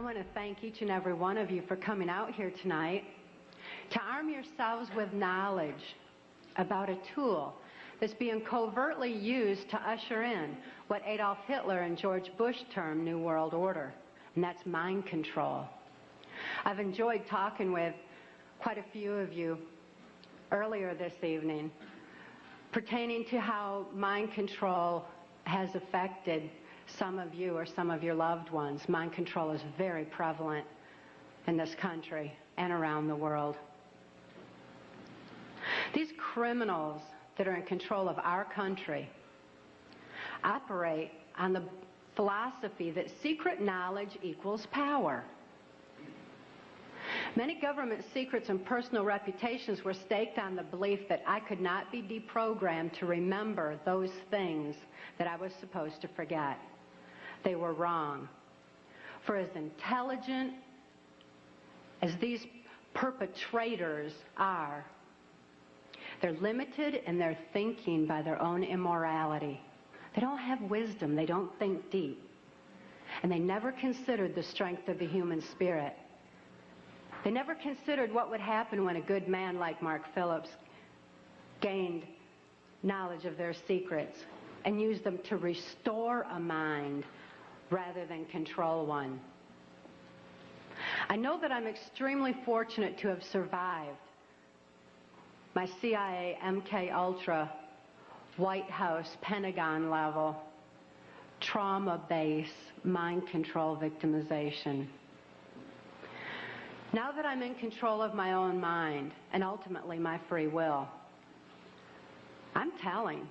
want to thank each and every one of you for coming out here tonight to arm yourselves with knowledge about a tool that's being covertly used to usher in what Adolf Hitler and George Bush termed New World Order, and that's mind control. I've enjoyed talking with quite a few of you earlier this evening pertaining to how mind control has affected some of you or some of your loved ones. Mind control is very prevalent in this country and around the world. These criminals that are in control of our country operate on the philosophy that secret knowledge equals power. Many government secrets and personal reputations were staked on the belief that I could not be deprogrammed to remember those things that I was supposed to forget. They were wrong. For as intelligent as these perpetrators are, they're limited in their thinking by their own immorality. They don't have wisdom. They don't think deep. And they never considered the strength of the human spirit. They never considered what would happen when a good man like Mark Phillips gained knowledge of their secrets and used them to restore a mind rather than control one. I know that I'm extremely fortunate to have survived my CIA, MK Ultra, White House, Pentagon level, trauma base, mind control victimization. Now that I'm in control of my own mind and ultimately my free will, I'm telling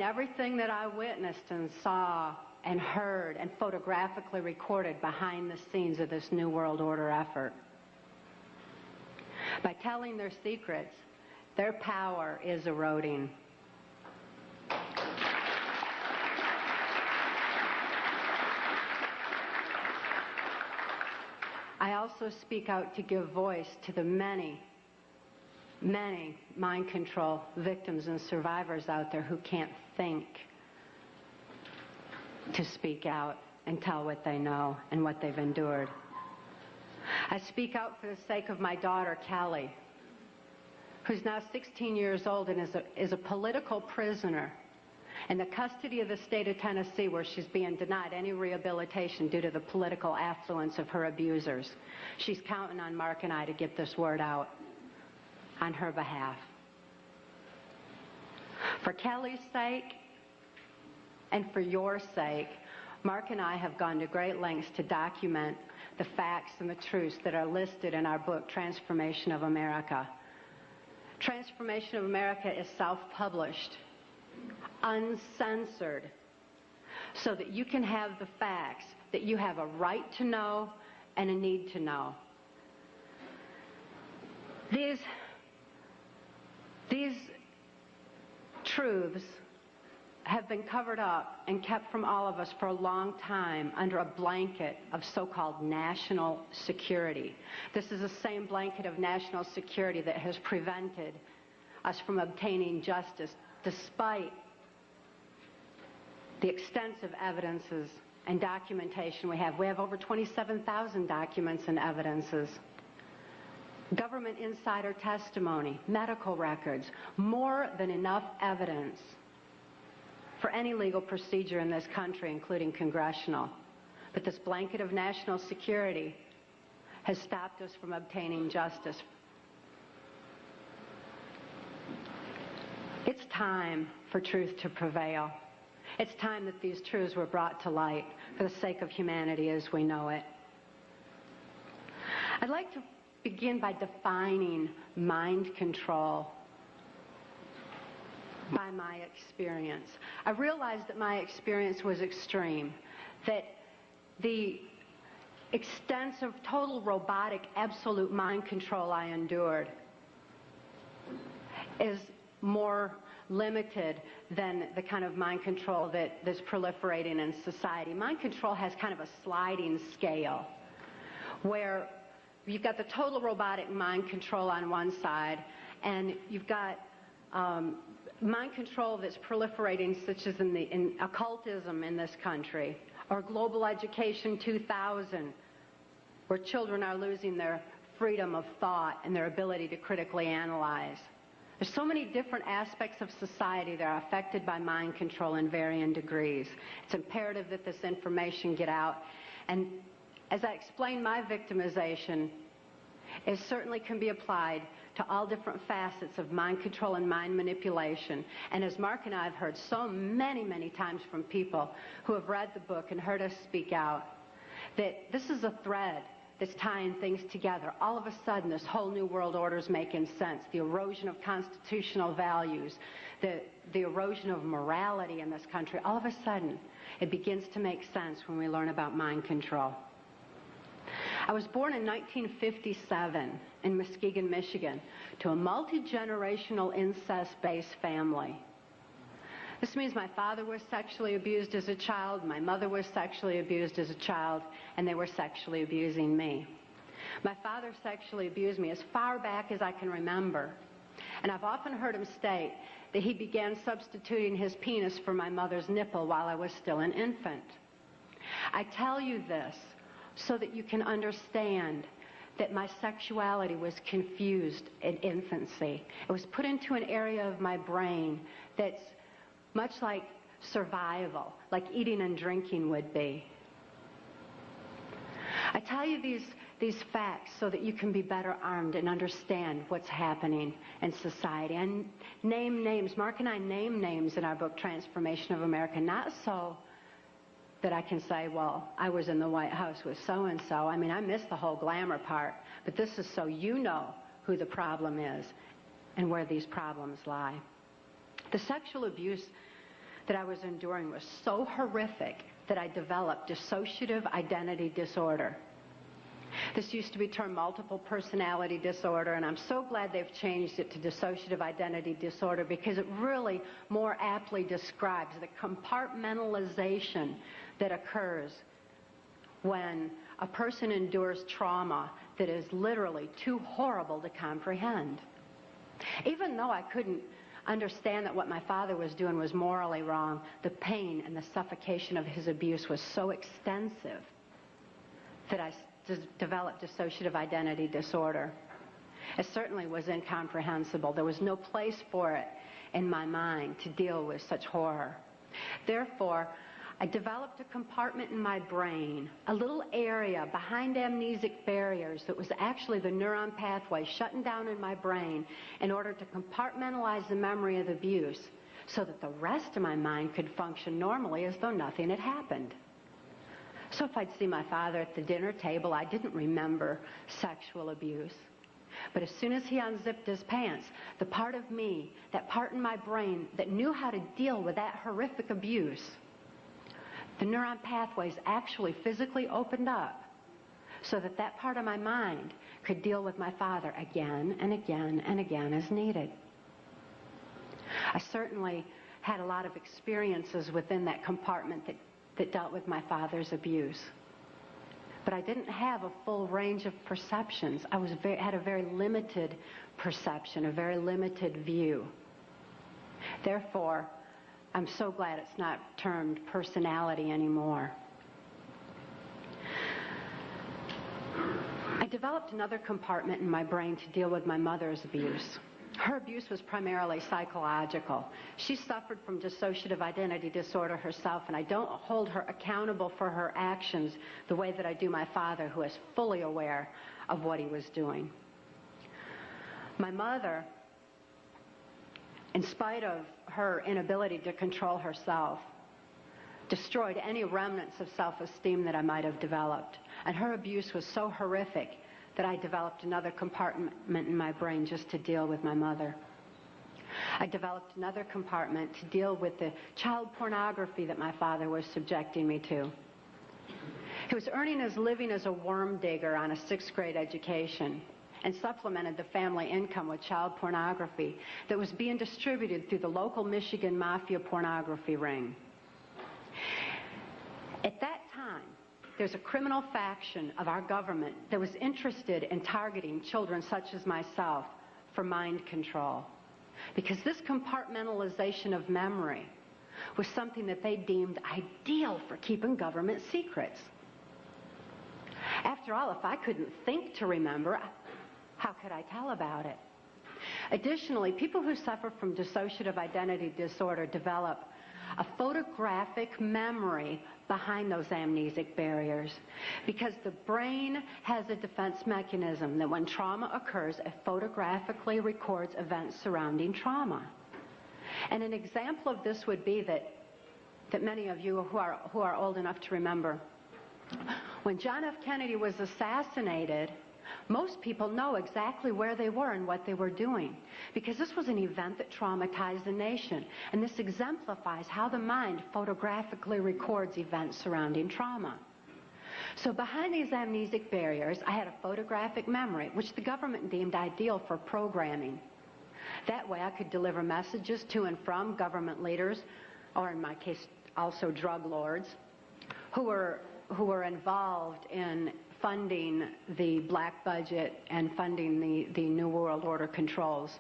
everything that I witnessed and saw and heard and photographically recorded behind the scenes of this New World Order effort. By telling their secrets, their power is eroding. I also speak out to give voice to the many, many mind control victims and survivors out there who can't think to speak out and tell what they know and what they've endured. I speak out for the sake of my daughter, Kelly, who's now 16 years old and is a political prisoner in the custody of the state of Tennessee, where she's being denied any rehabilitation due to the political affluence of her abusers. She's counting on Mark and I to get this word out on her behalf. For Kelly's sake and for your sake, Mark and I have gone to great lengths to document the facts and the truths that are listed in our book, Transformation of America. Transformation of America is self-published, uncensored, so that you can have the facts that you have a right to know and a need to know. These truths have been covered up and kept from all of us for a long time under a blanket of so-called national security. This is the same blanket of national security that has prevented us from obtaining justice despite the extensive evidences and documentation we have. We have over 27,000 documents and evidences. Government insider testimony, medical records, more than enough evidence for any legal procedure in this country, including congressional. But this blanket of national security has stopped us from obtaining justice. It's time for truth to prevail. It's time that these truths were brought to light for the sake of humanity as we know it. I'd like to begin by defining mind control by my experience. I realized that my experience was extreme, that the extensive, total robotic, absolute mind control I endured is more limited than the kind of mind control that's proliferating in society. Mind control has kind of a sliding scale where you've got the total robotic mind control on one side, and you've got mind control that's proliferating, such as in occultism in this country, Or Global Education 2000, where children are losing their freedom of thought and their ability to critically analyze. There's so many different aspects of society that are affected by mind control in varying degrees. It's imperative that this information get out. And as I explained, my victimization, it certainly can be applied to all different facets of mind control and mind manipulation. And as Mark and I have heard so many, many times from people who have read the book and heard us speak out, that this is a thread that's tying things together. All of a sudden, this whole new world order is making sense. The erosion of constitutional values, the erosion of morality in this country, all of a sudden, it begins to make sense when we learn about mind control. I was born in 1957 in Muskegon, Michigan, to a multi-generational incest-based family. This means my father was sexually abused as a child, my mother was sexually abused as a child, and they were sexually abusing me. My father sexually abused me as far back as I can remember, and I've often heard him state that he began substituting his penis for my mother's nipple while I was still an infant. I tell you this so that you can understand that my sexuality was confused in infancy. It was put into an area of my brain that's much like survival, like eating and drinking would be. I tell you these facts so that you can be better armed and understand what's happening in society. And name names. Mark and I name names in our book, Transformation of America, not so that I can say, well, I was in the White House with so-and-so. I mean, I missed the whole glamour part. But this is so you know who the problem is and where these problems lie. The sexual abuse that I was enduring was so horrific that I developed dissociative identity disorder. This used to be termed multiple personality disorder, and I'm so glad they've changed it to dissociative identity disorder because it really more aptly describes the compartmentalization that occurs when a person endures trauma that is literally too horrible to comprehend. Even though I couldn't understand that what my father was doing was morally wrong, the pain and the suffocation of his abuse was so extensive that I developed dissociative identity disorder. It certainly was incomprehensible. There was no place for it in my mind to deal with such horror. Therefore, I developed a compartment in my brain, a little area behind amnesic barriers that was actually the neuron pathway shutting down in my brain in order to compartmentalize the memory of abuse so that the rest of my mind could function normally as though nothing had happened. So if I'd see my father at the dinner table, I didn't remember sexual abuse. But as soon as he unzipped his pants, the part of me, that part in my brain that knew how to deal with that horrific abuse, the neuron pathways actually physically opened up so that that part of my mind could deal with my father again and again and again as needed. I certainly had a lot of experiences within that compartment that dealt with my father's abuse. But I didn't have a full range of perceptions. I had a very limited perception, a very limited view. Therefore, I'm so glad it's not termed personality anymore. I developed another compartment in my brain to deal with my mother's abuse. Her abuse was primarily psychological. She suffered from dissociative identity disorder herself, and I don't hold her accountable for her actions the way that I do my father, who is fully aware of what he was doing. My mother, in spite of her inability to control herself, destroyed any remnants of self-esteem that I might have developed. And her abuse was so horrific that I developed another compartment in my brain just to deal with my mother. I developed another compartment to deal with the child pornography that my father was subjecting me to. He was earning his living as a worm digger on a 6th grade education and supplemented the family income with child pornography that was being distributed through the local Michigan mafia pornography ring. At that time, there's a criminal faction of our government that was interested in targeting children such as myself for mind control. Because this compartmentalization of memory was something that they deemed ideal for keeping government secrets. After all, if I couldn't think to remember, how could I tell about it? Additionally, people who suffer from dissociative identity disorder develop a photographic memory behind those amnesic barriers, because the brain has a defense mechanism that when trauma occurs, it photographically records events surrounding trauma. And an example of this would be that many of you who are old enough to remember, when John F. Kennedy was assassinated, most people know exactly where they were and what they were doing, because this was an event that traumatized the nation. And this exemplifies how the mind photographically records events surrounding trauma. So behind these amnesic barriers, I had a photographic memory, which the government deemed ideal for programming. That way I could deliver messages to and from government leaders, or in my case, also drug lords, who were involved in funding the black budget and funding the New World Order controls.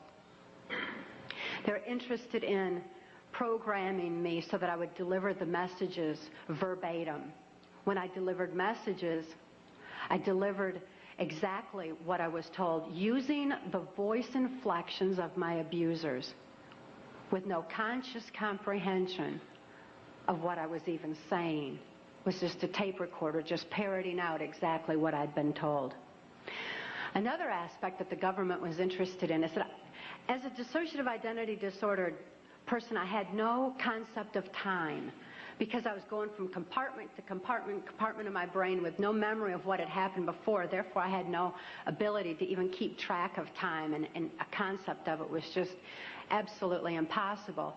They're interested in programming me so that I would deliver the messages verbatim. When I delivered messages, I delivered exactly what I was told, using the voice inflections of my abusers, with no conscious comprehension of what I was even saying. It was just a tape recorder just parroting out exactly what I'd been told. Another aspect that the government was interested in is that as a dissociative identity disordered person, I had no concept of time, because I was going from compartment to compartment of my brain with no memory of what had happened before. Therefore, I had no ability to even keep track of time, and a concept of it was just absolutely impossible.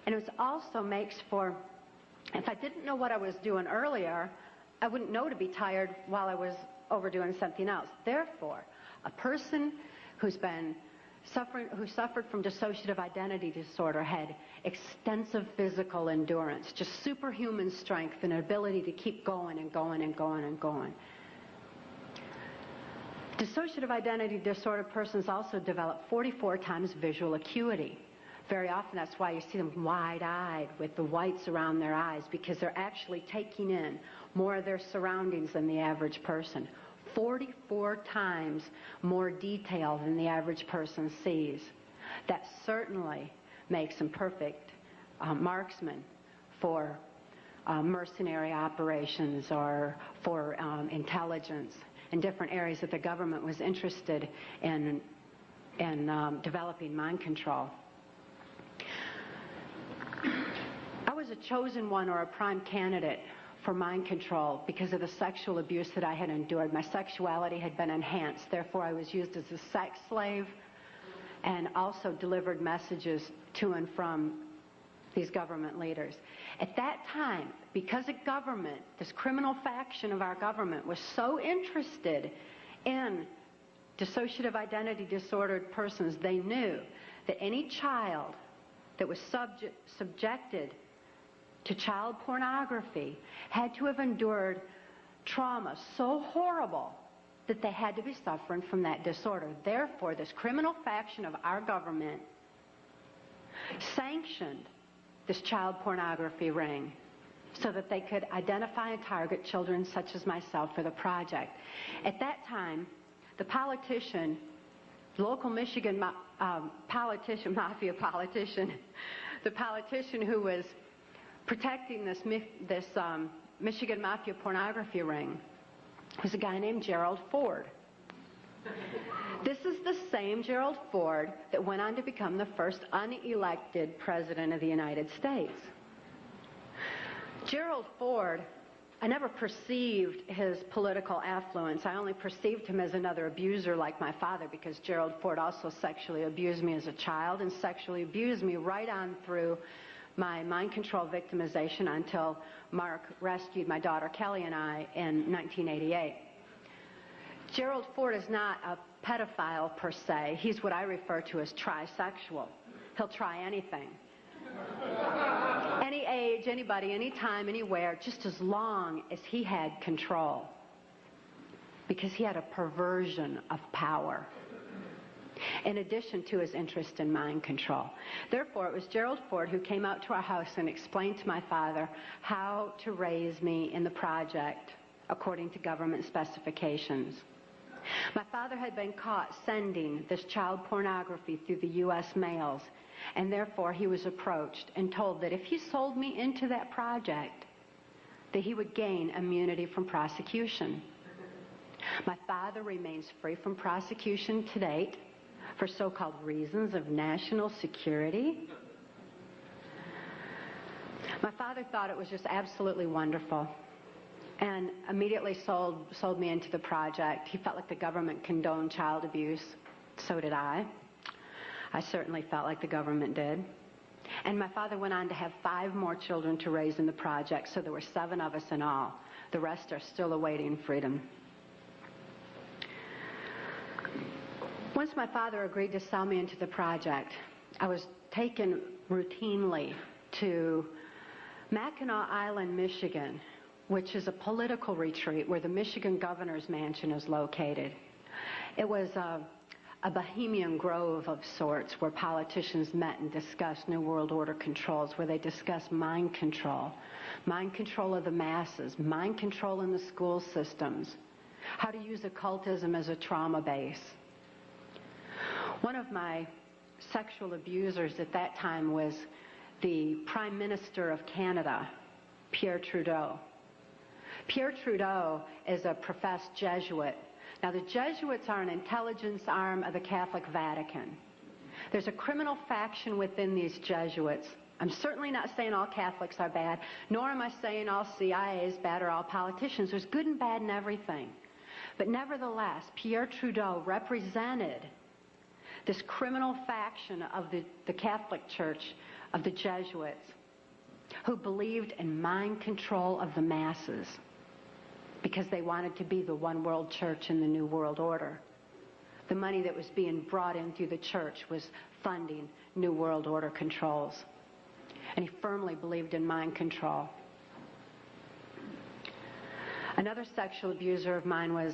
And it also makes for, if I didn't know what I was doing earlier, I wouldn't know to be tired while I was overdoing something else. Therefore, a person who suffered from dissociative identity disorder had extensive physical endurance, just superhuman strength and an ability to keep going and going and going and going. Dissociative identity disorder persons also develop 44 times visual acuity. Very often that's why you see them wide-eyed with the whites around their eyes, because they're actually taking in more of their surroundings than the average person. 44 times more detail than the average person sees. That certainly makes them perfect marksmen for mercenary operations or for intelligence in different areas that the government was interested in developing mind control. I was a chosen one, or a prime candidate for mind control, because of the sexual abuse that I had endured. My sexuality had been enhanced. Therefore, I was used as a sex slave and also delivered messages to and from these government leaders. At that time, because the government, this criminal faction of our government, was so interested in dissociative identity disordered persons, they knew that any child that was subjected to child pornography had to have endured trauma so horrible that they had to be suffering from that disorder. Therefore, this criminal faction of our government sanctioned this child pornography ring so that they could identify and target children such as myself for the project. At that time, the politician, local Michigan mafia politician, the politician who was protecting this Michigan mafia pornography ring was a guy named Gerald Ford. This is the same Gerald Ford that went on to become the first unelected president of the United States. Gerald Ford, I never perceived his political affluence. I only perceived him as another abuser like my father, because Gerald Ford also sexually abused me as a child and sexually abused me right on through my mind control victimization until Mark rescued my daughter Kelly and I in 1988. Gerald Ford is not a pedophile per se. He's what I refer to as trisexual. He'll try anything. Any age, anybody, anytime, anywhere, just as long as he had control. Because he had a perversion of power. in addition to his interest in mind control. Therefore, it was Gerald Ford who came out to our house and explained to my father how to raise me in the project according to government specifications. My father had been caught sending this child pornography through the U.S. mails, and therefore he was approached and told that if he sold me into that project, that he would gain immunity from prosecution. My father remains free from prosecution to date for so-called reasons of national security. My father thought it was just absolutely wonderful and immediately sold me into the project. He felt like the government condoned child abuse. So did I. I certainly felt like the government did. And my father went on to have 5 more children to raise in the project, so there were 7 of us in all. The rest are still awaiting freedom. Once my father agreed to sell me into the project, I was taken routinely to Mackinac Island, Michigan, which is a political retreat where the Michigan governor's mansion is located. It was a bohemian grove of sorts where politicians met and discussed New World Order controls, where they discussed mind control of the masses, mind control in the school systems, how to use occultism as a trauma base. One of my sexual abusers at that time was the Prime Minister of Canada, Pierre Trudeau. Pierre Trudeau is a professed Jesuit. Now, the Jesuits are an intelligence arm of the Catholic Vatican. There's a criminal faction within these Jesuits. I'm certainly not saying all Catholics are bad, nor am I saying all CIA is bad or all politicians. There's good and bad in everything. But nevertheless, Pierre Trudeau represented this criminal faction of the Catholic Church, of the Jesuits, who believed in mind control of the masses because they wanted to be the one world church in the New World Order. The money that was being brought in through the church was funding New World Order controls. And he firmly believed in mind control. Another sexual abuser of mine was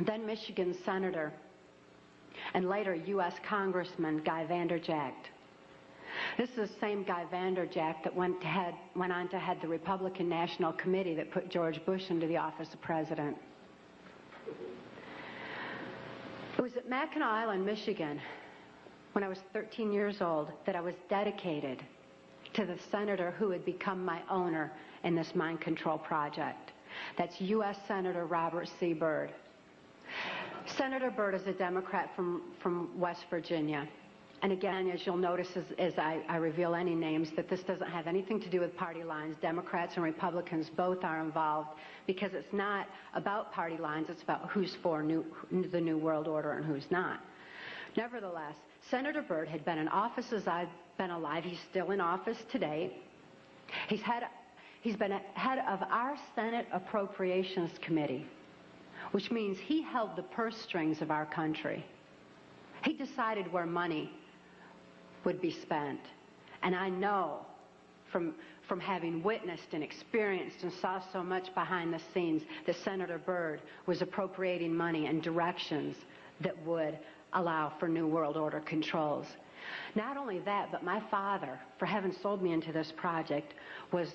then Michigan Senator and later U.S. Congressman Guy Vanderjagt. This is the same Guy Vanderjagt that went on to head the Republican National Committee that put George Bush into the office of president. It was at Mackinac Island, Michigan, when I was 13 years old, that I was dedicated to the senator who had become my owner in this mind control project. That's U.S. Senator Robert C. Byrd. Senator Byrd is a Democrat from West Virginia. And again, as you'll notice as I reveal any names, that this doesn't have anything to do with party lines. Democrats and Republicans both are involved because it's not about party lines, it's about who's for the New World Order and who's not. Nevertheless, Senator Byrd had been in office as I've been alive. He's still in office today. He's been head of our Senate Appropriations Committee, which means he held the purse strings of our country. He decided where money would be spent. And I know from having witnessed and experienced and saw so much behind the scenes that Senator Byrd was appropriating money in directions that would allow for New World Order controls. Not only that, but my father, for having sold me into this project, was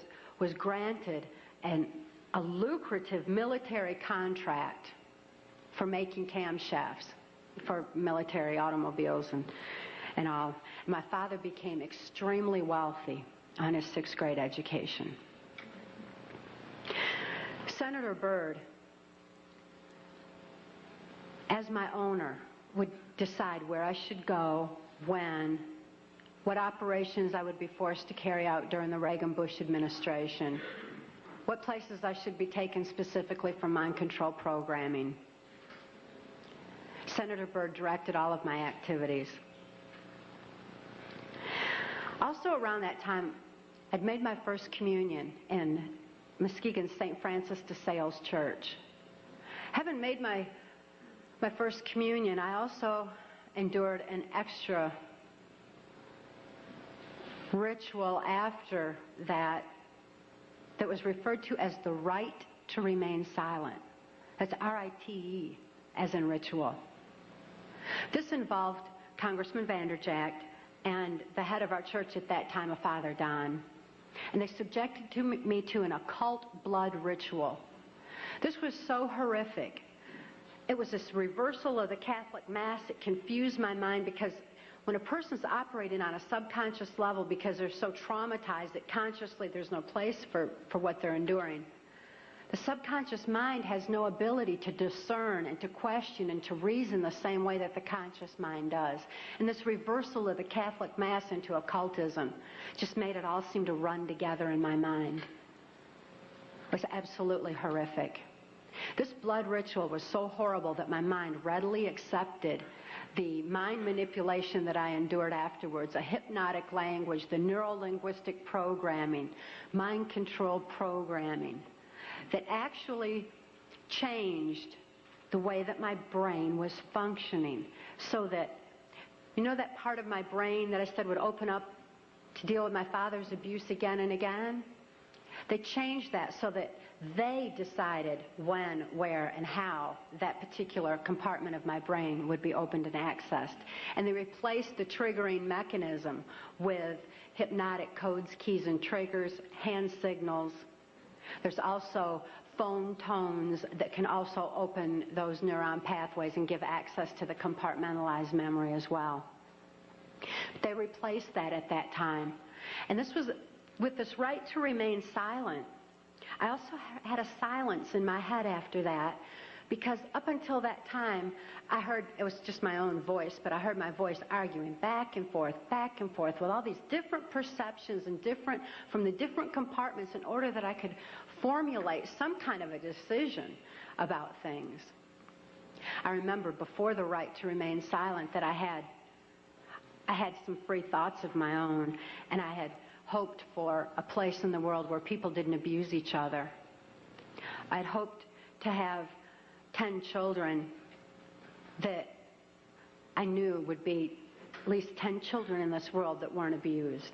granted a lucrative military contract for making camshafts for military automobiles and all. My father became extremely wealthy on his 6th grade education. Senator Byrd, as my owner, would decide where I should go, when, what operations I would be forced to carry out during the Reagan-Bush administration, what places I should be taken specifically for mind control programming. Senator Byrd directed all of my activities. Also around that time, I'd made my first communion in Muskegon's St. Francis de Sales Church. Having made my first communion, I also endured an extra ritual after that was referred to as the rite to remain silent. That's R-I-T-E, as in ritual. This involved Congressman Vanderjagt and the head of our church at that time, a Father Don. And they subjected me to an occult blood ritual. This was so horrific. It was this reversal of the Catholic Mass. It confused my mind because when a person's operating on a subconscious level because they're so traumatized that consciously there's no place for what they're enduring, the subconscious mind has no ability to discern and to question and to reason the same way that the conscious mind does. And this reversal of the Catholic Mass into occultism just made it all seem to run together in my mind. It was absolutely horrific. This blood ritual was so horrible that my mind readily accepted the mind manipulation that I endured afterwards, a hypnotic language, the neuro-linguistic programming, mind control programming, that actually changed the way that my brain was functioning. So that, you know that part of my brain that I said would open up to deal with my father's abuse again and again? They changed that so that they decided when, where, and how that particular compartment of my brain would be opened and accessed. And they replaced the triggering mechanism with hypnotic codes, keys, and triggers, hand signals. There's also phone tones that can also open those neuron pathways and give access to the compartmentalized memory as well. They replaced that at that time. And this was with this right to remain silent. I also had a silence in my head after that, because up until that time, I heard, it was just my own voice, but I heard my voice arguing back and forth with all these different perceptions and from the different compartments in order that I could formulate some kind of a decision about things. I remember before the right to remain silent that I had some free thoughts of my own, and I had hoped for a place in the world where people didn't abuse each other. I'd hoped to have 10 children that I knew would be at least 10 children in this world that weren't abused.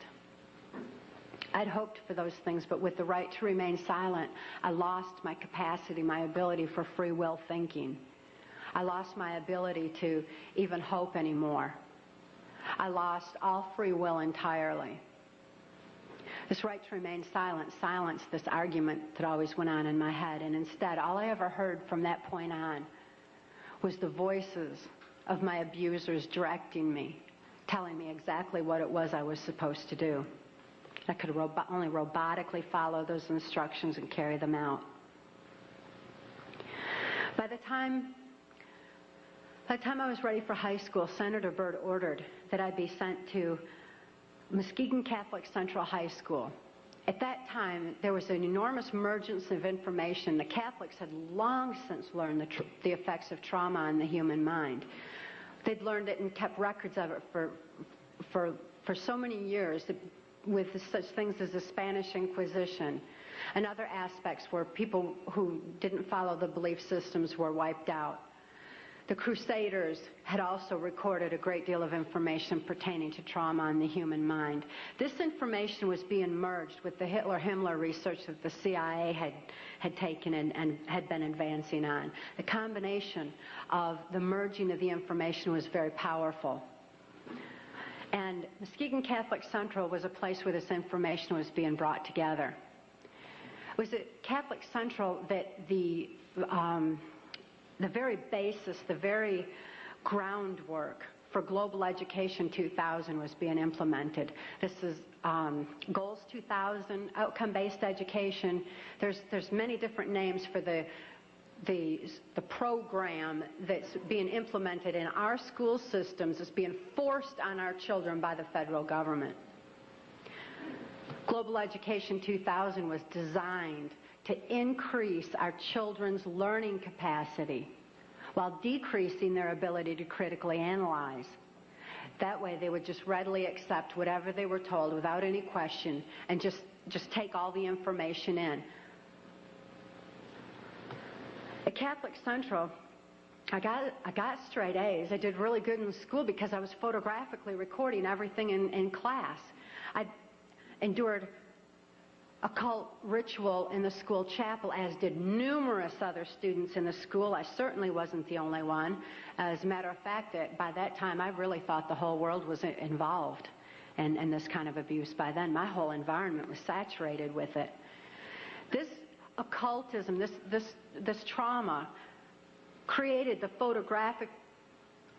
I'd hoped for those things, but with the right to remain silent, I lost my capacity, my ability for free will thinking. I lost my ability to even hope anymore. I lost all free will entirely. This right to remain silent silenced this argument that always went on in my head, and instead, all I ever heard from that point on was the voices of my abusers directing me, telling me exactly what it was I was supposed to do. I could only robotically follow those instructions and carry them out. By the time I was ready for high school, Senator Byrd ordered that I be sent to Muskegon Catholic Central High School. At that time, there was an enormous emergence of information. The Catholics had long since learned the effects of trauma on the human mind. They'd learned it and kept records of it for so many years, with such things as the Spanish Inquisition and other aspects where people who didn't follow the belief systems were wiped out. The Crusaders had also recorded a great deal of information pertaining to trauma on the human mind. This information was being merged with the Hitler-Himmler research that the CIA had taken and had been advancing on. The combination of the merging of the information was very powerful. And Muskegon Catholic Central was a place where this information was being brought together. It was at Catholic Central that the very basis, the very groundwork for Global Education 2000 was being implemented. This is Goals 2000, outcome-based education. There's many different names for the program that's being implemented in our school systems. It's being forced on our children by the federal government. Global Education 2000 was designed to increase our children's learning capacity while decreasing their ability to critically analyze. That way they would just readily accept whatever they were told without any question and just take all the information in. At Catholic Central, I got straight A's. I did really good in school because I was photographically recording everything in class. I endured occult ritual in the school chapel, as did numerous other students in the school. I certainly wasn't the only one. As a matter of fact, by that time, I really thought the whole world was involved in this kind of abuse. By then, my whole environment was saturated with it. This occultism, this trauma, created the photographic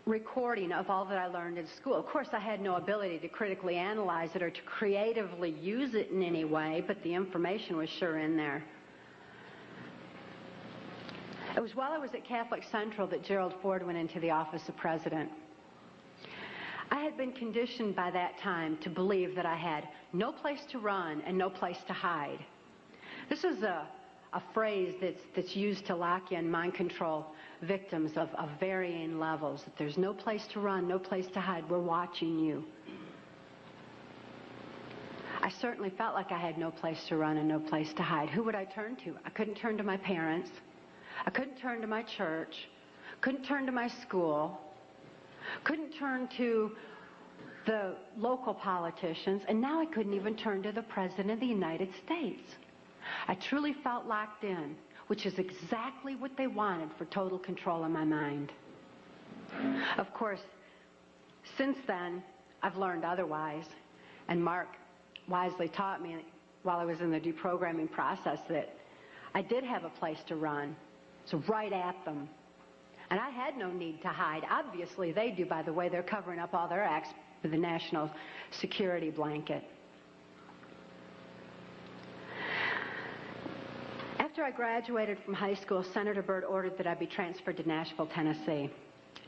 recording of all that I learned in school. Of course, I had no ability to critically analyze it or to creatively use it in any way, but the information was sure in there. It was while I was at Catholic Central that Gerald Ford went into the office of president. I had been conditioned by that time to believe that I had no place to run and no place to hide. This is a phrase that's used to lock in mind control victims of varying levels. That there's no place to run, no place to hide. We're watching you. I certainly felt like I had no place to run and no place to hide. Who would I turn to? I couldn't turn to my parents. I couldn't turn to my church. Couldn't turn to my school. Couldn't turn to the local politicians. And now I couldn't even turn to the President of the United States. I truly felt locked in, which is exactly what they wanted for total control of my mind. Of course, since then, I've learned otherwise. And Mark wisely taught me while I was in the deprogramming process that I did have a place to run. So right at them. And I had no need to hide. Obviously, they do, by the way. They're covering up all their acts with the national security blanket. After I graduated from high school, Senator Byrd ordered that I be transferred to Nashville, Tennessee.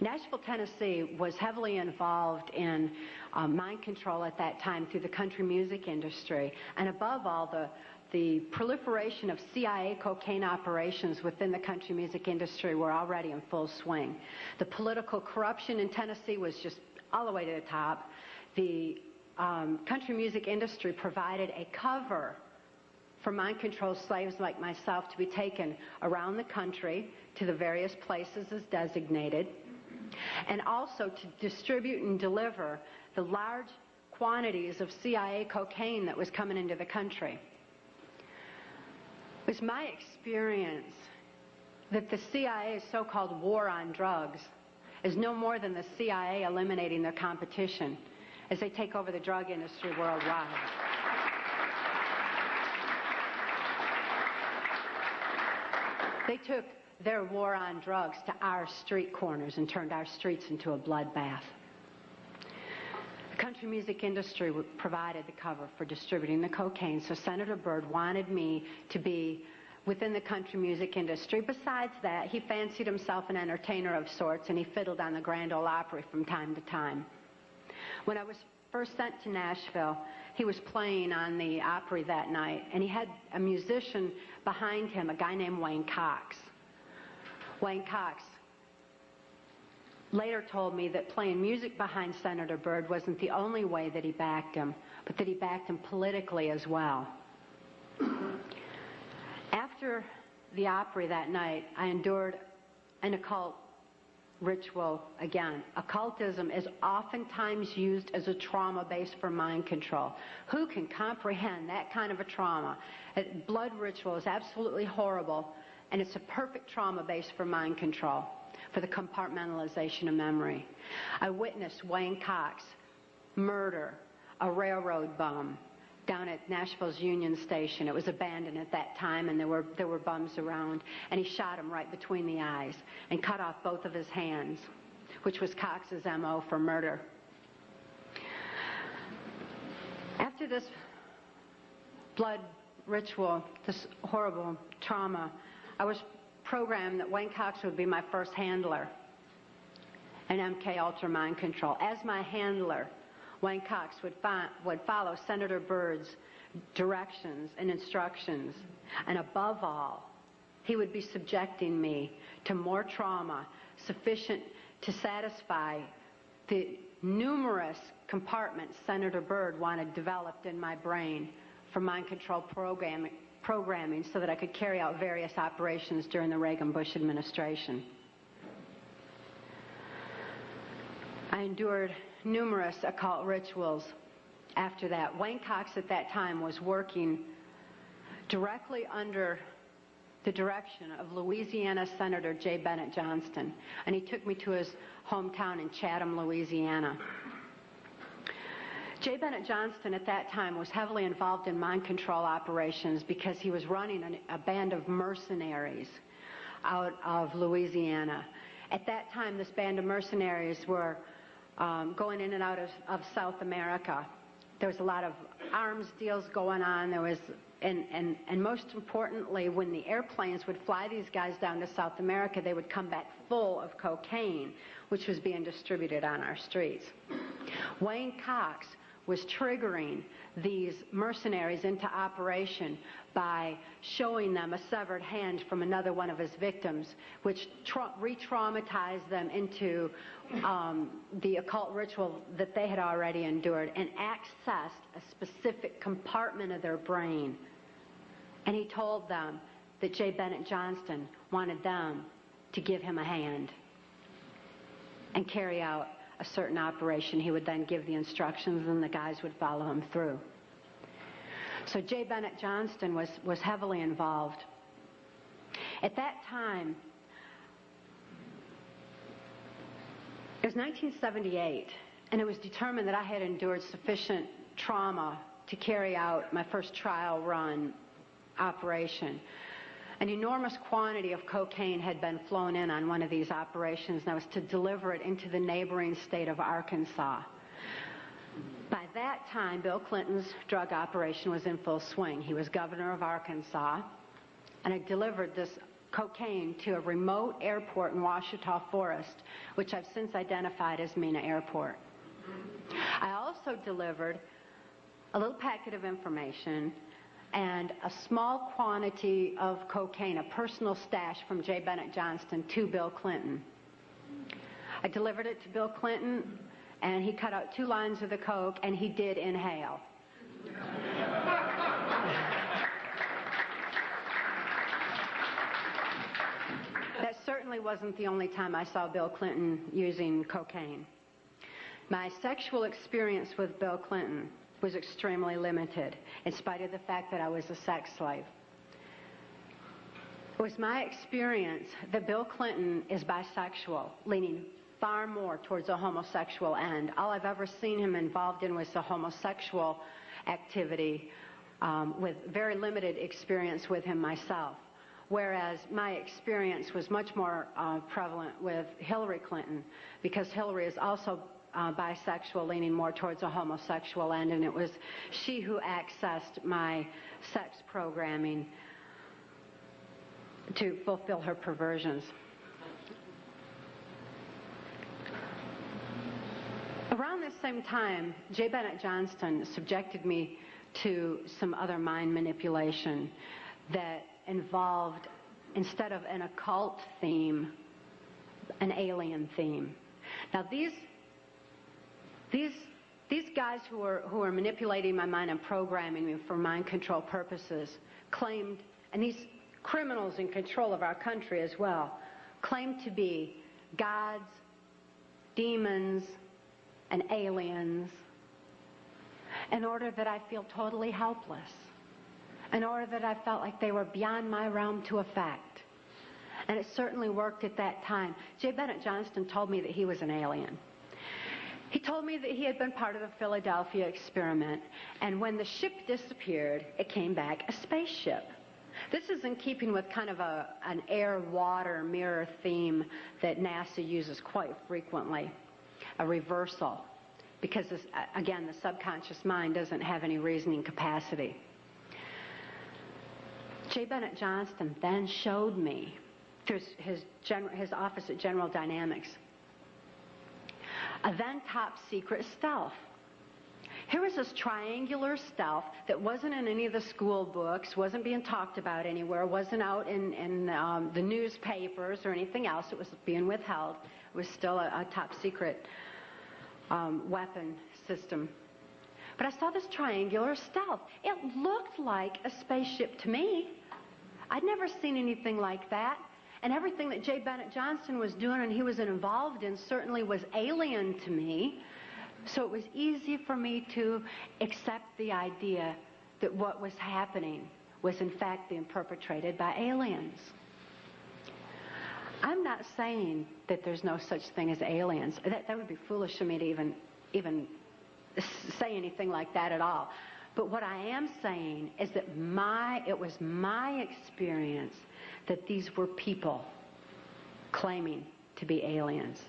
Nashville, Tennessee was heavily involved in mind control at that time through the country music industry, and above all, the proliferation of CIA cocaine operations within the country music industry were already in full swing. The political corruption in Tennessee was just all the way to the top. The country music industry provided a cover for mind-controlled slaves like myself to be taken around the country to the various places as designated, and also to distribute and deliver the large quantities of CIA cocaine that was coming into the country. It was my experience that the CIA's so-called war on drugs is no more than the CIA eliminating their competition as they take over the drug industry worldwide. They took their war on drugs to our street corners and turned our streets into a bloodbath. The country music industry provided the cover for distributing the cocaine, so Senator Byrd wanted me to be within the country music industry. Besides that, he fancied himself an entertainer of sorts, and he fiddled on the Grand Ole Opry from time to time. When I was first sent to Nashville, he was playing on the Opry that night, and he had a musician behind him, a guy named Wayne Cox. Wayne Cox later told me that playing music behind Senator Byrd wasn't the only way that he backed him, but that he backed him politically as well. After the Opry that night, I endured an occult ritual again. Occultism is oftentimes used as a trauma base for mind control. Who can comprehend that kind of a trauma? Blood ritual is absolutely horrible, and it's a perfect trauma base for mind control, for the compartmentalization of memory. I witnessed Wayne Cox murder a railroad bum down at Nashville's Union Station. It was abandoned at that time, and there were bums around, and he shot him right between the eyes and cut off both of his hands, which was Cox's MO for murder. After this blood ritual, this horrible trauma, I was programmed that Wayne Cox would be my first handler in MK Ultra mind control. As my handler, Wayne Cox would follow Senator Byrd's directions and instructions, and above all, he would be subjecting me to more trauma sufficient to satisfy the numerous compartments Senator Byrd wanted developed in my brain for mind control programming so that I could carry out various operations during the Reagan-Bush administration. I endured numerous occult rituals after that. Wayne Cox at that time was working directly under the direction of Louisiana Senator J. Bennett Johnston, and he took me to his hometown in Chatham, Louisiana. J. Bennett Johnston at that time was heavily involved in mind control operations because he was running a band of mercenaries out of Louisiana. At that time, this band of mercenaries were going in and out of South America. There was a lot of arms deals going on. There was, and most importantly, when the airplanes would fly these guys down to South America, they would come back full of cocaine, which was being distributed on our streets. Wayne Cox was triggering these mercenaries into operation by showing them a severed hand from another one of his victims, which re-traumatized them into the occult ritual that they had already endured and accessed a specific compartment of their brain. And he told them that J. Bennett Johnston wanted them to give him a hand and carry out a certain operation. He would then give the instructions and the guys would follow him through. So J. Bennett Johnston was heavily involved. At that time, it was 1978, and it was determined that I had endured sufficient trauma to carry out my first trial run operation. An enormous quantity of cocaine had been flown in on one of these operations, and I was to deliver it into the neighboring state of Arkansas. By that time, Bill Clinton's drug operation was in full swing. He was governor of Arkansas, and I delivered this cocaine to a remote airport in Ouachita Forest, which I've since identified as Mena Airport. I also delivered a little packet of information and a small quantity of cocaine, a personal stash from J. Bennett Johnston, to Bill Clinton. I delivered it to Bill Clinton, and he cut out 2 lines of the coke, and he did inhale. That certainly wasn't the only time I saw Bill Clinton using cocaine. My sexual experience with Bill Clinton was extremely limited, in spite of the fact that I was a sex slave. It was my experience that Bill Clinton is bisexual, leaning far more towards a homosexual end. All I've ever seen him involved in was a homosexual activity, with very limited experience with him myself. Whereas my experience was much more prevalent with Hillary Clinton, because Hillary is also bisexual, leaning more towards a homosexual end, and it was she who accessed my sex programming to fulfill her perversions. Around this same time, J. Bennett Johnston subjected me to some other mind manipulation that involved, instead of an occult theme, an alien theme. Now these guys who are manipulating my mind and programming me for mind control purposes claimed, and these criminals in control of our country as well, claimed to be gods, demons, and aliens, in order that I feel totally helpless, in order that I felt like they were beyond my realm to affect. And it certainly worked at that time. J. Bennett Johnston told me that he was an alien. He told me that he had been part of the Philadelphia experiment, and when the ship disappeared, it came back a spaceship. This is in keeping with kind of an air-water mirror theme that NASA uses quite frequently, a reversal, because this, again, the subconscious mind doesn't have any reasoning capacity. J. Bennett Johnston then showed me, through his office at General Dynamics, a then top secret stealth. Here was this triangular stealth that wasn't in any of the school books, wasn't being talked about anywhere, wasn't out in the newspapers or anything else. It was being withheld. It was still a top secret weapon system. But I saw this triangular stealth. It looked like a spaceship to me. I'd never seen anything like that. And everything that J. Bennett Johnston was doing and he was involved in certainly was alien to me. So it was easy for me to accept the idea that what was happening was in fact being perpetrated by aliens. I'm not saying that there's no such thing as aliens. That would be foolish of me to even say anything like that at all. But what I am saying is that it was my experience that these were people claiming to be aliens.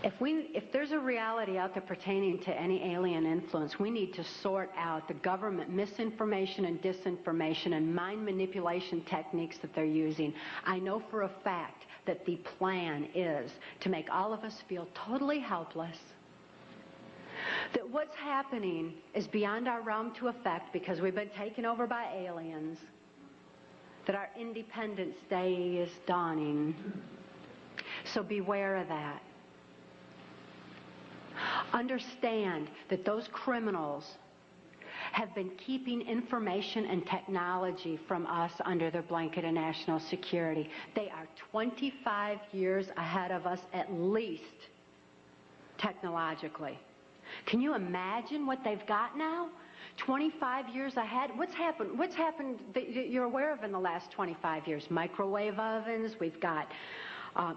If there's a reality out there pertaining to any alien influence, we need to sort out the government misinformation and disinformation and mind manipulation techniques that they're using. I know for a fact that the plan is to make all of us feel totally helpless, that what's happening is beyond our realm to affect because we've been taken over by aliens, that our Independence Day is dawning. So beware of that. Understand that those criminals have been keeping information and technology from us under their blanket of national security. They are 25 years ahead of us at least, technologically. Can you imagine what they've got now? 25 years ahead? What's happened that you're aware of in the last 25 years? Microwave ovens, we've got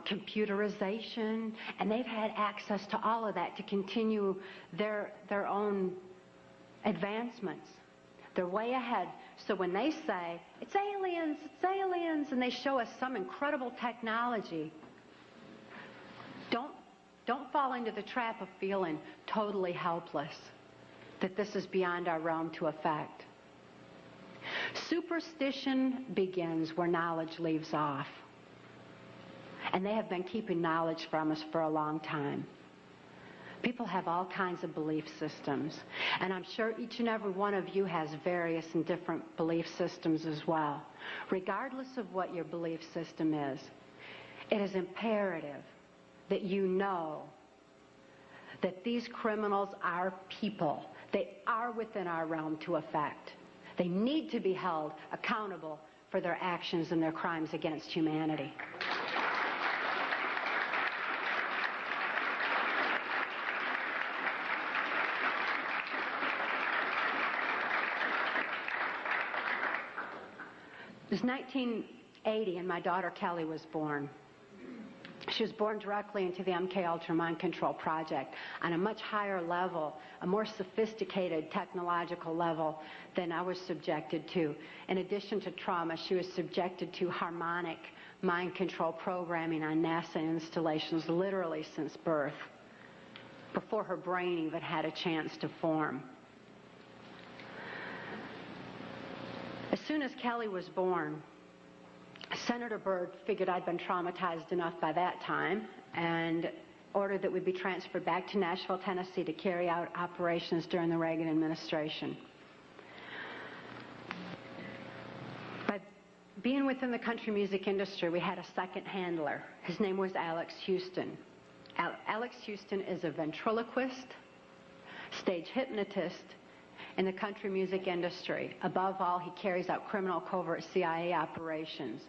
computerization, and they've had access to all of that to continue their own advancements. They're way ahead. So when they say, it's aliens, and they show us some incredible technology, don't fall into the trap of feeling totally helpless, that this is beyond our realm to affect. Superstition begins where knowledge leaves off. And they have been keeping knowledge from us for a long time. People have all kinds of belief systems. And I'm sure each and every one of you has various and different belief systems as well. Regardless of what your belief system is, it is imperative that you know that these criminals are people. They are within our realm to affect. They need to be held accountable for their actions and their crimes against humanity. It was 1980 and my daughter Kelly was born. She was born directly into the MK Ultra Mind Control Project on a much higher level, a more sophisticated technological level than I was subjected to. In addition to trauma, she was subjected to harmonic mind control programming on NASA installations literally since birth, before her brain even had a chance to form. As soon as Kelly was born, Senator Byrd figured I'd been traumatized enough by that time and ordered that we be transferred back to Nashville, Tennessee to carry out operations during the Reagan administration. By being within the country music industry, we had a second handler. His name was Alex Houston. Alex Houston is a ventriloquist, stage hypnotist, in the country music industry. Above all, he carries out criminal covert CIA operations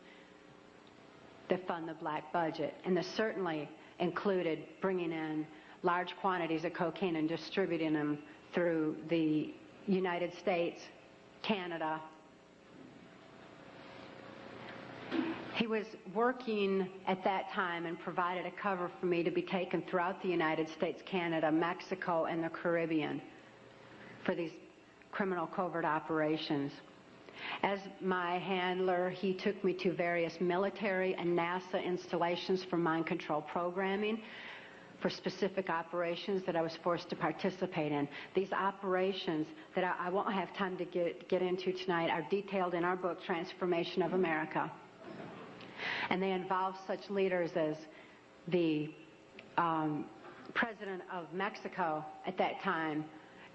that fund the black budget. And this certainly included bringing in large quantities of cocaine and distributing them through the United States, Canada. He was working at that time and provided a cover for me to be taken throughout the United States, Canada, Mexico, and the Caribbean for these criminal covert operations. As my handler, he took me to various military and NASA installations for mind control programming for specific operations that I was forced to participate in. These operations that I won't have time to get into tonight are detailed in our book, Transformation of America. And they involve such leaders as the President of Mexico at that time,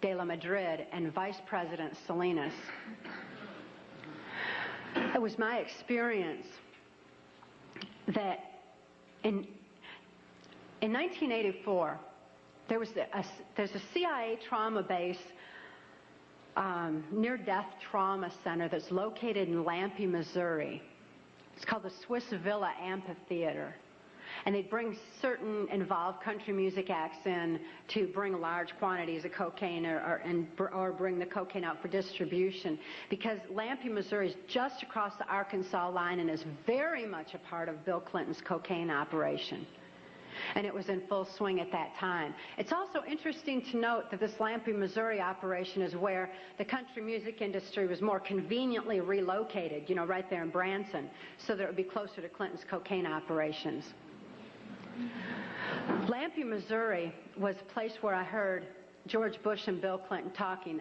De La Madrid, and Vice President Salinas. It was my experience that in 1984, there's a CIA trauma base, near-death trauma center that's located in Lampe, Missouri. It's called the Swiss Villa Amphitheater. And they'd bring certain involved country music acts in to bring large quantities of cocaine or bring the cocaine out for distribution, because Lampe, Missouri is just across the Arkansas line and is very much a part of Bill Clinton's cocaine operation. And it was in full swing at that time. It's also interesting to note that this Lampe, Missouri operation is where the country music industry was more conveniently relocated, you know, right there in Branson, so that it would be closer to Clinton's cocaine operations. Lampe, Missouri was a place where I heard George Bush and Bill Clinton talking,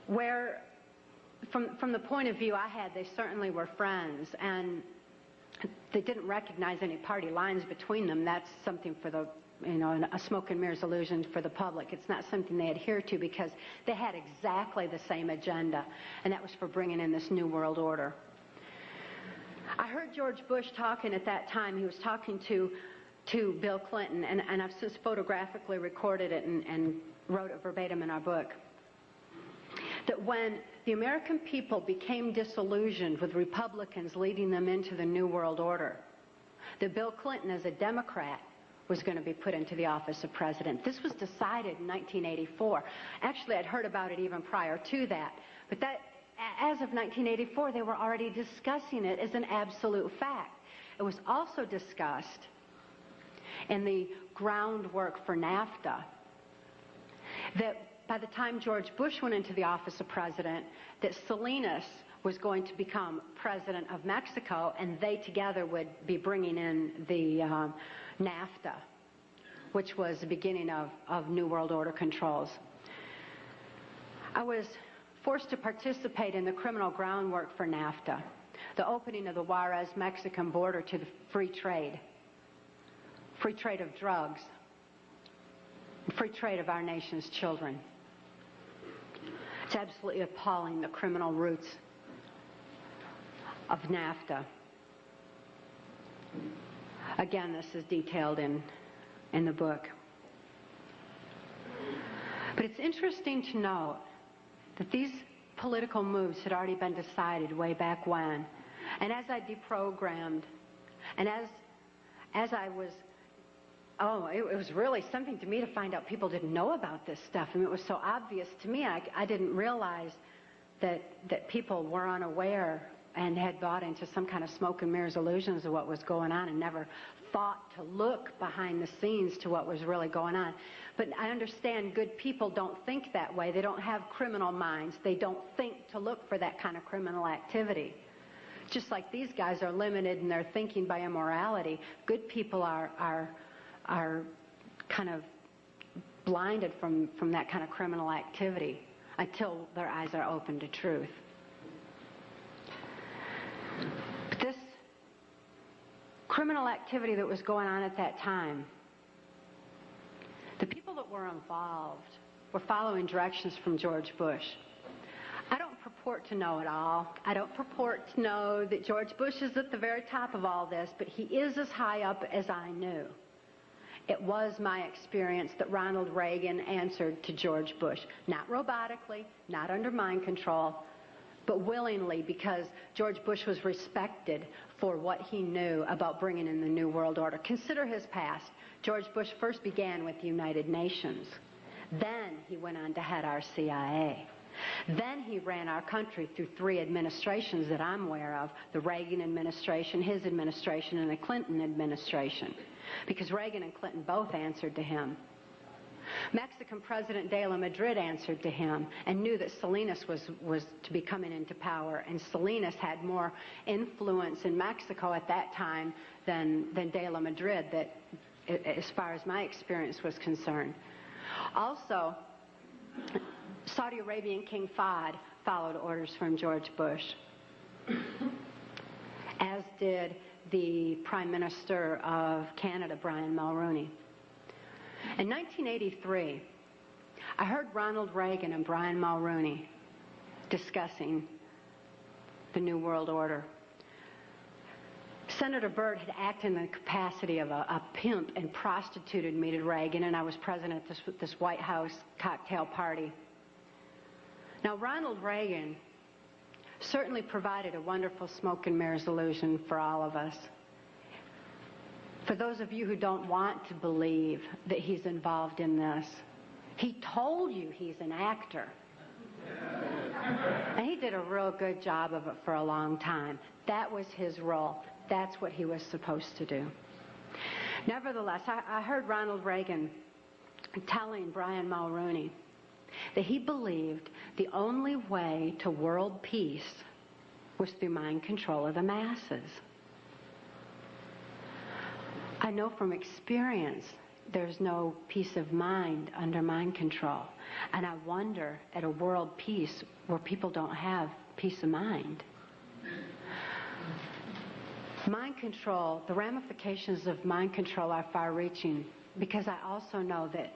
where from the point of view I had, they certainly were friends, and they didn't recognize any party lines between them. That's something for the, you know, a smoke and mirrors illusion for the public. It's not something they adhere to, because they had exactly the same agenda, and that was for bringing in this new world order. I heard George Bush talking at that time. He was talking to Bill Clinton, and I've since photographically recorded it and wrote it verbatim in our book, that when the American people became disillusioned with Republicans leading them into the New World Order, that Bill Clinton, as a Democrat, was going to be put into the office of president. This was decided in 1984. Actually, I'd heard about it even prior to that. But that, as of 1984, they were already discussing it as an absolute fact. It was also discussed in the groundwork for NAFTA that by the time George Bush went into the office of president, that Salinas was going to become president of Mexico, and they together would be bringing in the NAFTA, which was the beginning of New World Order controls. I was forced to participate in the criminal groundwork for NAFTA, the opening of the Juarez-Mexican border to the free trade of drugs, free trade of our nation's children. It's absolutely appalling, the criminal roots of NAFTA. Again, this is detailed in the book. But it's interesting to note that these political moves had already been decided way back when. And as I deprogrammed, and as I was, it was really something to me to find out people didn't know about this stuff. I mean, it was so obvious to me. I didn't realize that people were unaware and had bought into some kind of smoke and mirrors illusions of what was going on, and never thought to look behind the scenes to what was really going on. But I understand good people don't think that way. They don't have criminal minds. They don't think to look for that kind of criminal activity. Just like these guys are limited in their thinking by immorality, good people are kind of blinded from that kind of criminal activity until their eyes are open to truth. But this criminal activity that was going on at that time, the people that were involved were following directions from George Bush. I don't purport to know it all. I don't purport to know that George Bush is at the very top of all this, but he is as high up as I knew. It was my experience that Ronald Reagan answered to George Bush, not robotically, not under mind control, but willingly, because George Bush was respected for what he knew about bringing in the New World Order. Consider his past. George Bush first began with the United Nations. Then he went on to head our CIA. Then he ran our country through 3 administrations that I'm aware of, the Reagan administration, his administration, and the Clinton administration, because Reagan and Clinton both answered to him. Mexican President de la Madrid answered to him and knew that Salinas was to be coming into power, and Salinas had more influence in Mexico at that time than de la Madrid, that, as far as my experience was concerned. Also, Saudi Arabian King Fahd followed orders from George Bush, as did the Prime Minister of Canada, Brian Mulroney. In 1983, I heard Ronald Reagan and Brian Mulroney discussing the New World Order. Senator Byrd had acted in the capacity of a pimp and prostituted me to Reagan, and I was present at this White House cocktail party. Now, Ronald Reagan certainly provided a wonderful smoke and mirrors illusion for all of us. For those of you who don't want to believe that he's involved in this, he told you he's an actor. And he did a real good job of it for a long time. That was his role. That's what he was supposed to do. Nevertheless, I heard Ronald Reagan telling Brian Mulroney that he believed the only way to world peace was through mind control of the masses. I know from experience there's no peace of mind under mind control. And I wonder at a world peace where people don't have peace of mind. Mind control, the ramifications of mind control are far-reaching, because I also know that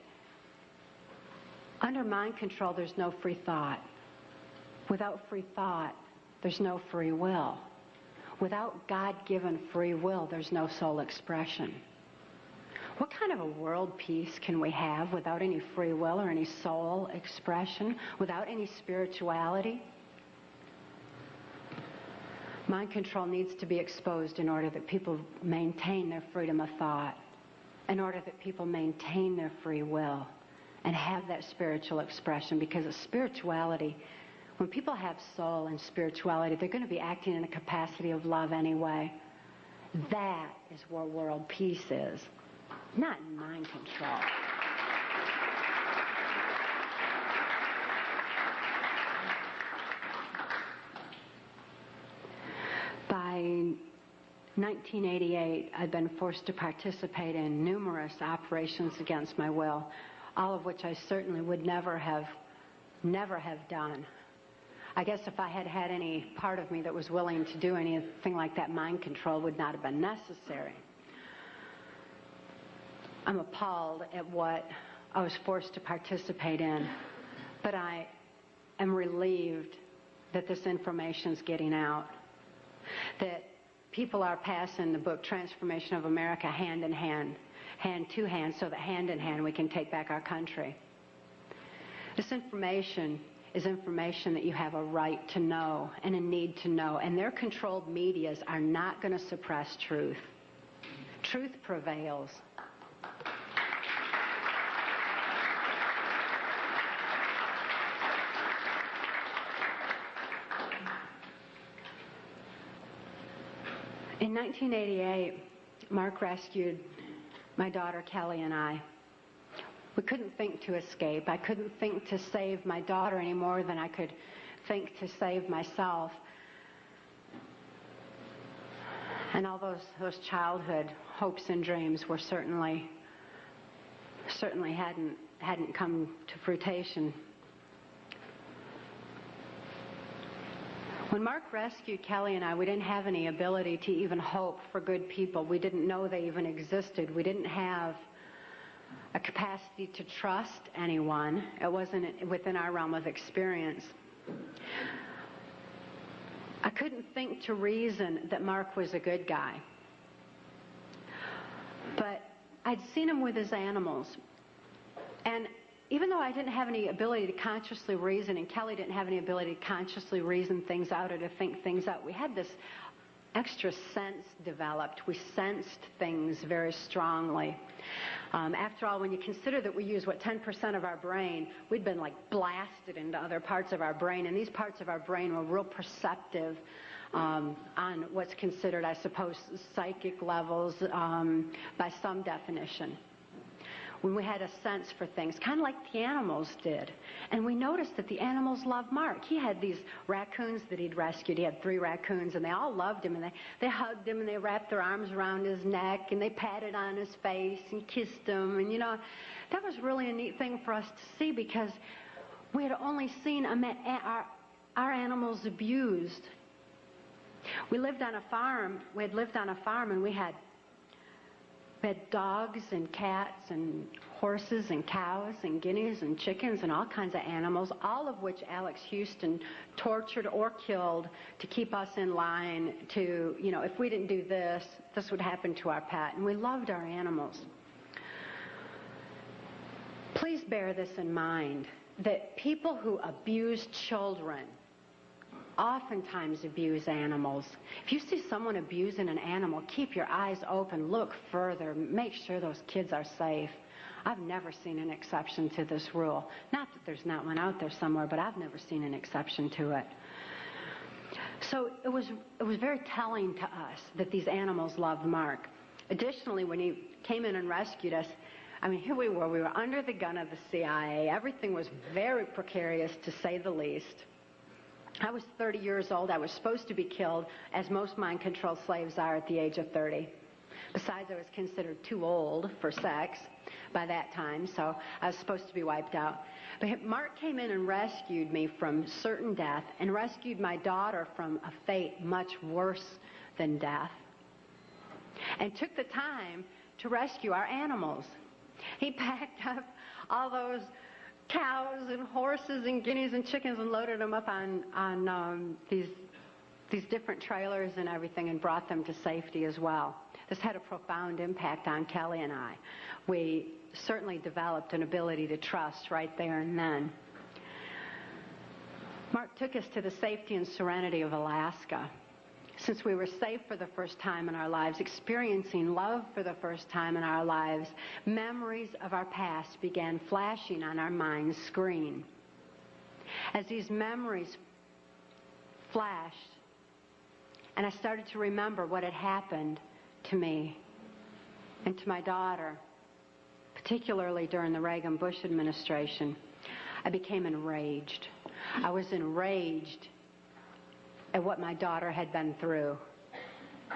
under mind control there's no free thought. Without free thought, there's no free will. Without God-given free will, there's no soul expression. What kind of a world peace can we have without any free will or any soul expression, without any spirituality? Mind control needs to be exposed in order that people maintain their freedom of thought, in order that people maintain their free will and have that spiritual expression, because of spirituality, when people have soul and spirituality, they're going to be acting in a capacity of love anyway. That is where world peace is, not in mind control. By 1988, I'd been forced to participate in numerous operations against my will, all of which I certainly would never have done. I guess if I had had any part of me that was willing to do anything like that, mind control would not have been necessary. I'm appalled at what I was forced to participate in, but I am relieved that this information's getting out, that people are passing the book Transformation of America hand in hand, hand to hand, so that hand in hand we can take back our country. This information is information that you have a right to know and a need to know, and their controlled medias are not going to suppress truth. Truth prevails. In 1988, Mark rescued my daughter Kelly and I. We couldn't think to escape. I couldn't think to save my daughter any more than I could think to save myself. And all those childhood hopes and dreams were certainly hadn't come to fruition. When Mark rescued Kelly and I, we didn't have any ability to even hope for good people. We didn't know they even existed. We didn't have a capacity to trust anyone. It wasn't within our realm of experience. I couldn't think to reason that Mark was a good guy. But I'd seen him with his animals. And even though I didn't have any ability to consciously reason, and Kelly didn't have any ability to consciously reason things out or to think things out, we had this extra sense developed. We sensed things very strongly. After all, when you consider that we use, 10% of our brain, we'd been like blasted into other parts of our brain, and these parts of our brain were real perceptive on what's considered, I suppose, psychic levels by some definition. When we had a sense for things, kind of like the animals did. And we noticed that the animals loved Mark. He had these raccoons that he'd rescued. He had 3 raccoons, and they all loved him, and they hugged him, and they wrapped their arms around his neck, and they patted on his face and kissed him. And, that was really a neat thing for us to see, because we had only seen our animals abused. We lived on a farm. We had lived on a farm, and we had dogs and cats and horses and cows and guineas and chickens and all kinds of animals, all of which Alex Houston tortured or killed to keep us in line to, if we didn't do this, this would happen to our pet. And we loved our animals. Please bear this in mind, that people who abuse children oftentimes abuse animals. If you see someone abusing an animal, keep your eyes open, look further, make sure those kids are safe. I've never seen an exception to this rule. Not that there's not one out there somewhere, but I've never seen an exception to it. So it was very telling to us that these animals loved Mark. Additionally, when he came in and rescued us, I mean, here we were under the gun of the CIA. Everything was very precarious, to say the least. I was 30 years old. I was supposed to be killed, as most mind-controlled slaves are at the age of 30. Besides, I was considered too old for sex by that time, so I was supposed to be wiped out. But Mark came in and rescued me from certain death and rescued my daughter from a fate much worse than death, and took the time to rescue our animals. He packed up all those cows and horses and guineas and chickens and loaded them up on these different trailers and everything and brought them to safety as well. This had a profound impact on Kelly and I. We certainly developed an ability to trust right there and then. Mark took us to the safety and serenity of Alaska. Since we were safe for the first time in our lives, experiencing love for the first time in our lives, memories of our past began flashing on our mind's screen. As these memories flashed, and I started to remember what had happened to me and to my daughter, particularly during the Reagan-Bush administration, I became enraged. I was enraged at what my daughter had been through,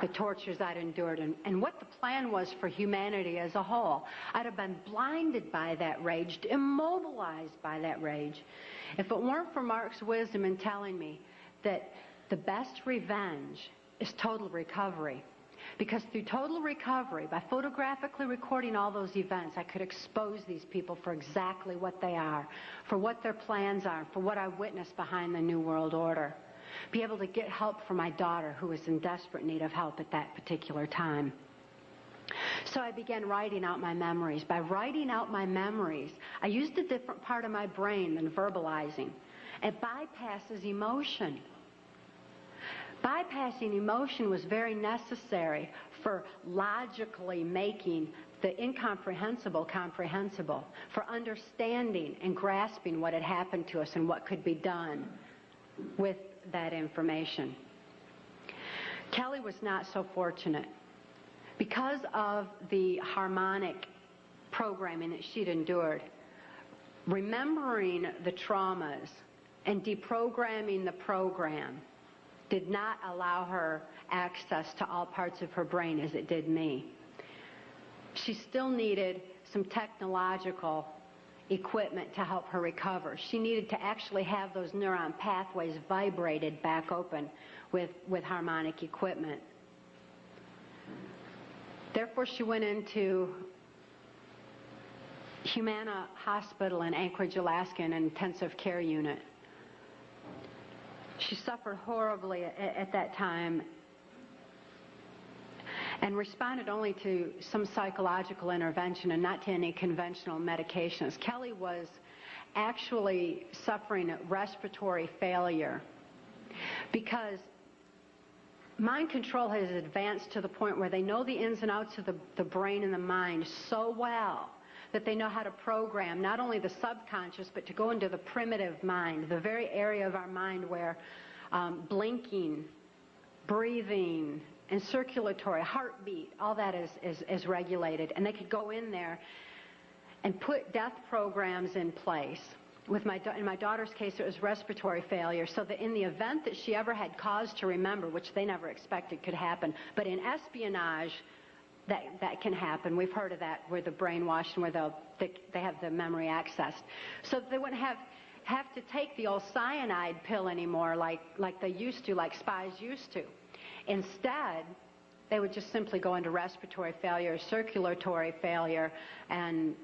the tortures I'd endured, and what the plan was for humanity as a whole. I'd have been blinded by that rage, immobilized by that rage, if it weren't for Mark's wisdom in telling me that the best revenge is total recovery. Because through total recovery, by photographically recording all those events, I could expose these people for exactly what they are, for what their plans are, for what I witnessed behind the New World Order. Be able to get help for my daughter, who was in desperate need of help at that particular time. So I began writing out my memories. By writing out my memories, I used a different part of my brain than verbalizing. It bypasses emotion. Bypassing emotion was very necessary for logically making the incomprehensible comprehensible, for understanding and grasping what had happened to us and what could be done with that information. Kelly was not so fortunate. Because of the harmonic programming that she'd endured, remembering the traumas and deprogramming the program did not allow her access to all parts of her brain as it did me. She still needed some technological equipment to help her recover. She needed to actually have those neuron pathways vibrated back open with harmonic equipment. Therefore, she went into Humana Hospital in Anchorage, Alaska, in an intensive care unit. She suffered horribly at that time and responded only to some psychological intervention and not to any conventional medications. Kelly was actually suffering respiratory failure because mind control has advanced to the point where they know the ins and outs of the brain and the mind so well that they know how to program not only the subconscious, but to go into the primitive mind, the very area of our mind where blinking, breathing, and circulatory, heartbeat, all that is regulated. And they could go in there and put death programs in place. In my daughter's case, it was respiratory failure, so that in the event that she ever had cause to remember, which they never expected could happen, but in espionage, that can happen. We've heard of that, where the brainwashed and where they have the memory accessed. So they wouldn't have to take the old cyanide pill anymore like they used to, like spies used to. Instead, they would just simply go into respiratory failure, circulatory failure, and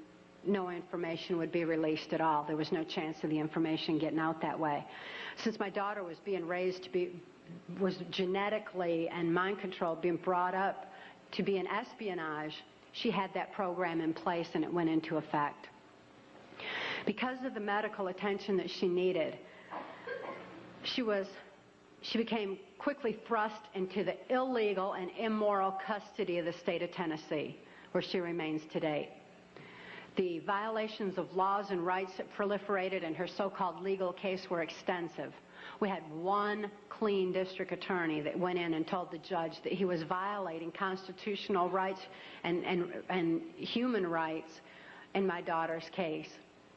no information would be released at all. There was no chance of the information getting out that way. Since my daughter was being raised was genetically and mind controlled, being brought up to be in espionage, she had that program in place and it went into effect. Because of the medical attention that she needed, she was she became quickly thrust into the illegal and immoral custody of the state of Tennessee, where she remains today. The violations of laws and rights that proliferated in her so-called legal case were extensive. We had one clean district attorney that went in and told the judge that he was violating constitutional rights and human rights in my daughter's case,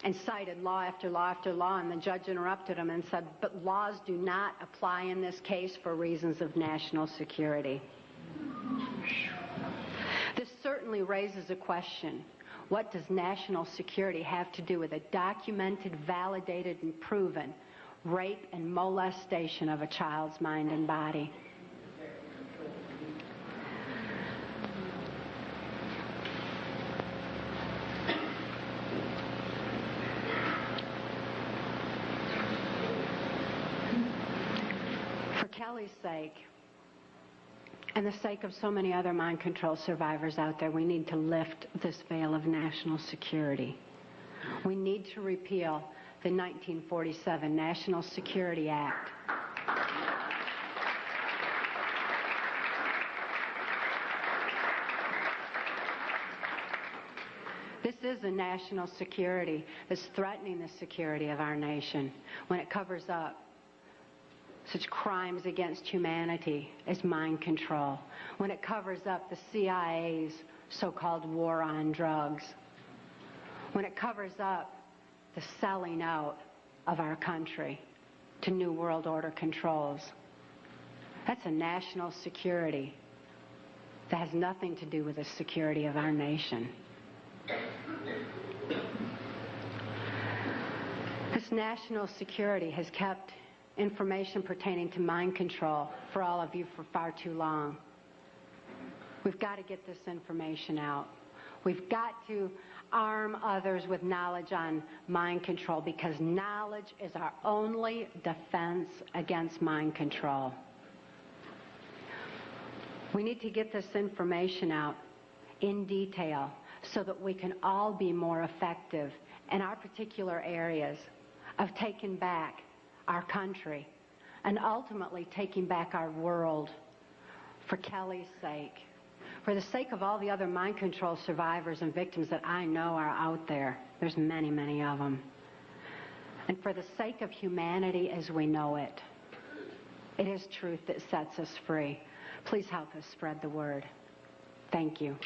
and cited law after law after law, and the judge interrupted him and said, but laws do not apply in this case for reasons of national security. This certainly raises a question. What does national security have to do with a documented, validated, and proven rape and molestation of a child's mind and body? For Kelly's sake, and the sake of so many other mind control survivors out there, we need to lift this veil of national security. We need to repeal the 1947 National Security Act. This is a national security that's threatening the security of our nation when it covers up such crimes against humanity as mind control, when it covers up the CIA's so-called war on drugs, when it covers up the selling out of our country to New World Order controls. That's a national security that has nothing to do with the security of our nation. This national security has kept information pertaining to mind control for all of you for far too long. We've got to get this information out. We've got to arm others with knowledge on mind control, because knowledge is our only defense against mind control. We need to get this information out in detail so that we can all be more effective in our particular areas of taking back our country and ultimately taking back our world, for Kelly's sake, for the sake of all the other mind control survivors and victims that I know are out there. There's many, many of them. And for the sake of humanity as we know it. It is truth that sets us free. Please help us spread the word. Thank you.